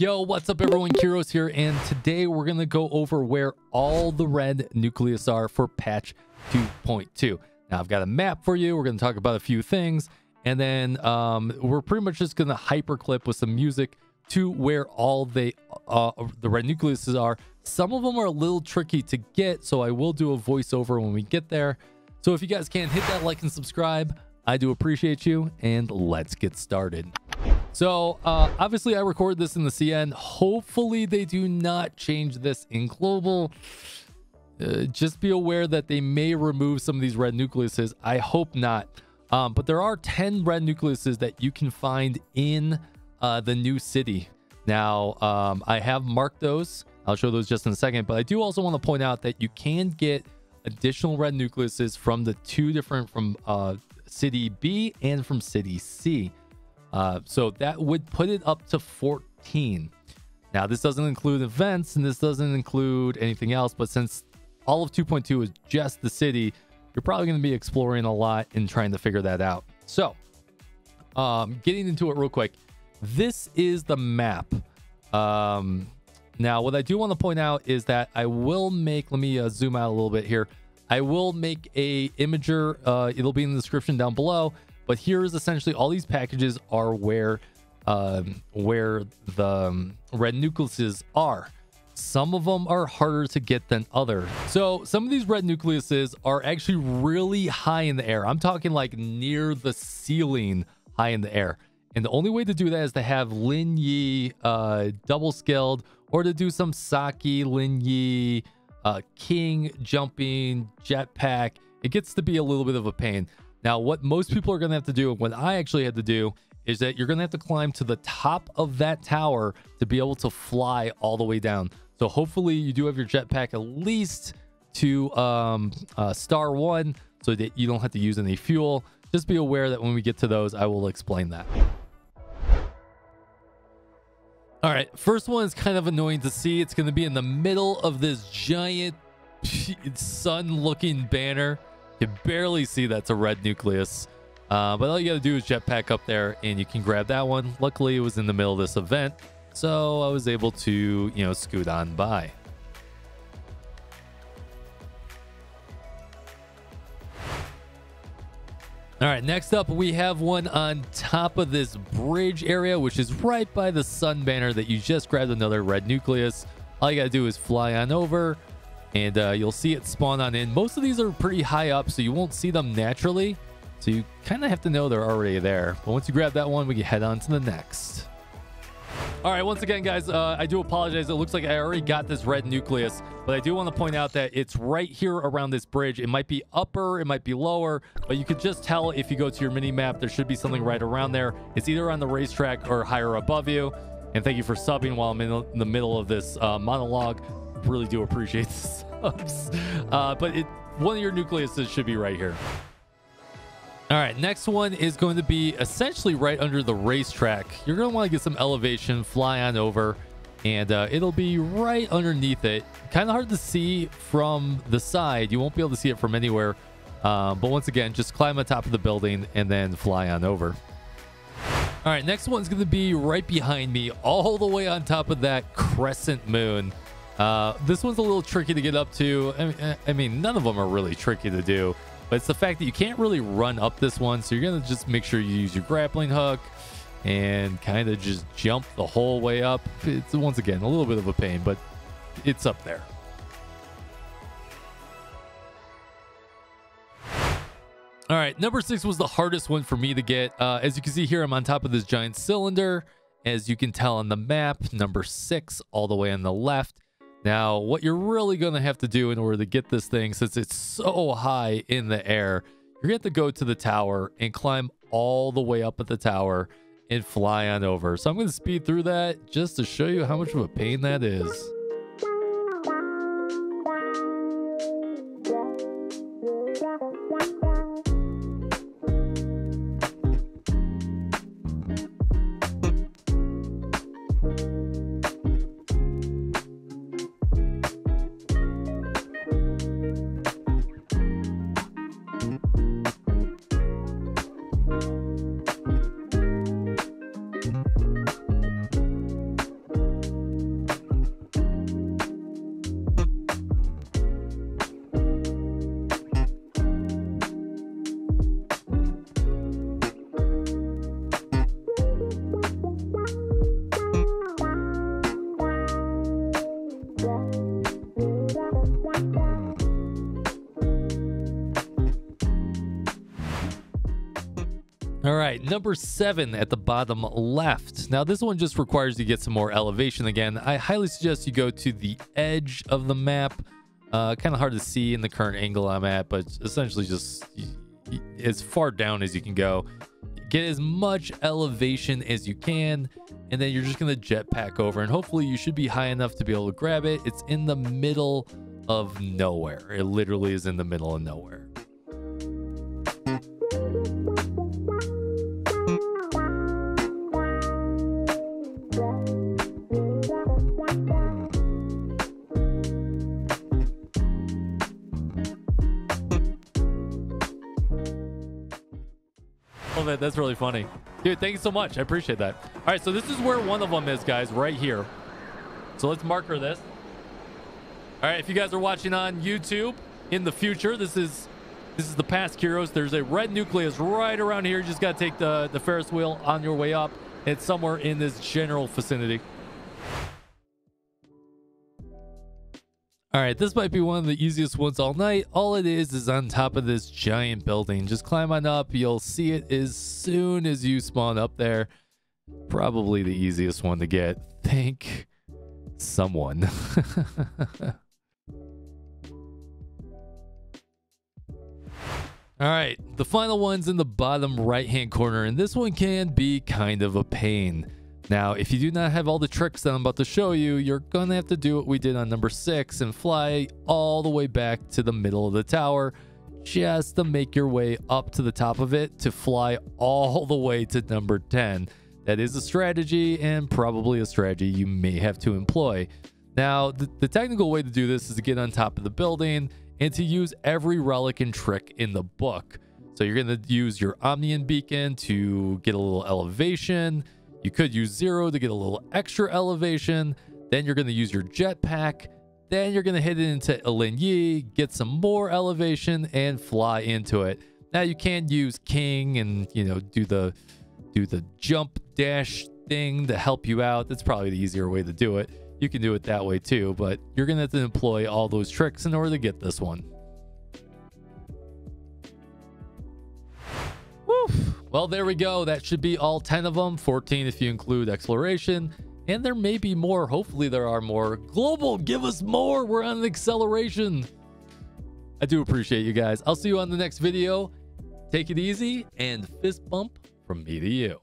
Yo, what's up everyone? Kyrios here, and today we're going to go over where all the red nucleus are for patch 2.2. Now, I've got a map for you. We're going to talk about a few things, and then we're pretty much just going to hyperclip with some music to where all the red nucleuses are. Some of them are a little tricky to get, so I will do a voiceover when we get there. So if you guys can, hit that like and subscribe. I do appreciate you, and let's get started. So obviously I recorded this in the CN. Hopefully they do not change this in global. Just be aware that they may remove some of these red nucleuses. I hope not. But there are 10 red nucleuses that you can find in the new city. Now, I have marked those. I'll show those just in a second. But I do also want to point out that you can get additional red nucleuses from the two different, from City B and from City C. So that would put it up to 14. Now, this doesn't include events and this doesn't include anything else, but since all of 2.2 is just the city, you're probably going to be exploring a lot and trying to figure that out. So getting into it real quick, this is the map. Now, what I do want to point out is that I will make, let me zoom out a little bit here. I will make a imager. It'll be in the description down below. But here is essentially all these packages are where the red nucleuses are. Some of them are harder to get than others. So some of these red nucleuses are actually really high in the air. I'm talking like near the ceiling, high in the air. And the only way to do that is to have Lin Yi double scaled, or to do some Saki, Lin Yi, King jumping, jetpack. It gets to be a little bit of a pain. Now, what most people are going to have to do, and what I actually had to do, is that you're going to have to climb to the top of that tower to be able to fly all the way down. So hopefully you do have your jetpack at least to star 1 so that you don't have to use any fuel. Just be aware that when we get to those, I will explain that. All right, first one is kind of annoying to see. It's going to be in the middle of this giant sun-looking banner. You can barely see that's a red nucleus, but all you got to do is jetpack up there and you can grab that one. Luckily, it was in the middle of this event, so I was able to, you know, scoot on by. All right, next up, we have one on top of this bridge area, which is right by the sun banner that you just grabbed another red nucleus. All you got to do is fly on over, and you'll see it spawn on in. Most of these are pretty high up, so you won't see them naturally. So you kind of have to know they're already there. But once you grab that one, we can head on to the next. All right, once again, guys, I do apologize. It looks like I already got this red nucleus, but I do want to point out that it's right here around this bridge. It might be upper, it might be lower, but you could just tell if you go to your mini map, there should be something right around there. It's either on the racetrack or higher above you. And thank you for subbing while I'm in the middle of this monologue. Really do appreciate the subs. But one of your nucleuses should be right here. All right, next one is going to be essentially right under the racetrack. You're going to want to get some elevation, fly on over, and it'll be right underneath it. Kind of hard to see from the side. You won't be able to see it from anywhere. But once again, just climb on top of the building and then fly on over. All right, next one's going to be right behind me, all the way on top of that crescent moon. This one's a little tricky to get up to. I mean, none of them are really tricky to do, but it's the fact that you can't really run up this one. So you're going to just make sure you use your grappling hook and kind of just jump the whole way up. It's, once again, a little bit of a pain, but it's up there. All right, number 6 was the hardest one for me to get. As you can see here, I'm on top of this giant cylinder. As you can tell on the map, number 6 all the way on the left. Now, what you're really going to have to do in order to get this thing, since it's so high in the air, you're going to have to go to the tower and climb all the way up at the tower and fly on over. So I'm going to speed through that just to show you how much of a pain that is. right, number 7 at the bottom left. Now, this one just requires you to get some more elevation again. I highly suggest you go to the edge of the map. Kind of hard to see in the current angle I'm at, but essentially just as far down as you can go. Get as much elevation as you can, and then you're just going to jetpack over, and hopefully you should be high enough to be able to grab it. It's in the middle of nowhere. It literally is in the middle of nowhere. Oh, that's really funny. Dude, thank you so much. I appreciate that. All right, so this is where one of them is, guys, right here. So let's marker this. All right, if you guys are watching on YouTube in the future, this is the past Kyrios. There's a red nucleus right around here. You just got to take the Ferris wheel on your way up. It's somewhere in this general vicinity. All right, this might be one of the easiest ones all night. All it is on top of this giant building. Just climb on up. You'll see it as soon as you spawn up there. Probably the easiest one to get. Thank someone. All right, the final one's in the bottom right-hand corner, and this one can be kind of a pain. Now, if you do not have all the tricks that I'm about to show you, you're going to have to do what we did on number 6 and fly all the way back to the middle of the tower just to make your way up to the top of it to fly all the way to number 10. That is a strategy, and probably a strategy you may have to employ. Now, the technical way to do this is to get on top of the building and to use every relic and trick in the book. So you're going to use your Omnian beacon to get a little elevation. You could use 0 to get a little extra elevation. Then you're going to use your jetpack. Then you're going to hit it into 𝙀𝙓𝙋𝘼𝙉𝘿, get some more elevation, and fly into it. Now you can use King and, you know, do the jump dash thing to help you out. That's probably the easier way to do it. You can do it that way too, but you're going to have to employ all those tricks in order to get this one. Well, there we go. That should be all 10 of them. 14 if you include exploration. And there may be more. Hopefully there are more. Global, give us more. We're on an acceleration. I do appreciate you guys. I'll see you on the next video. Take it easy and fist bump from me to you.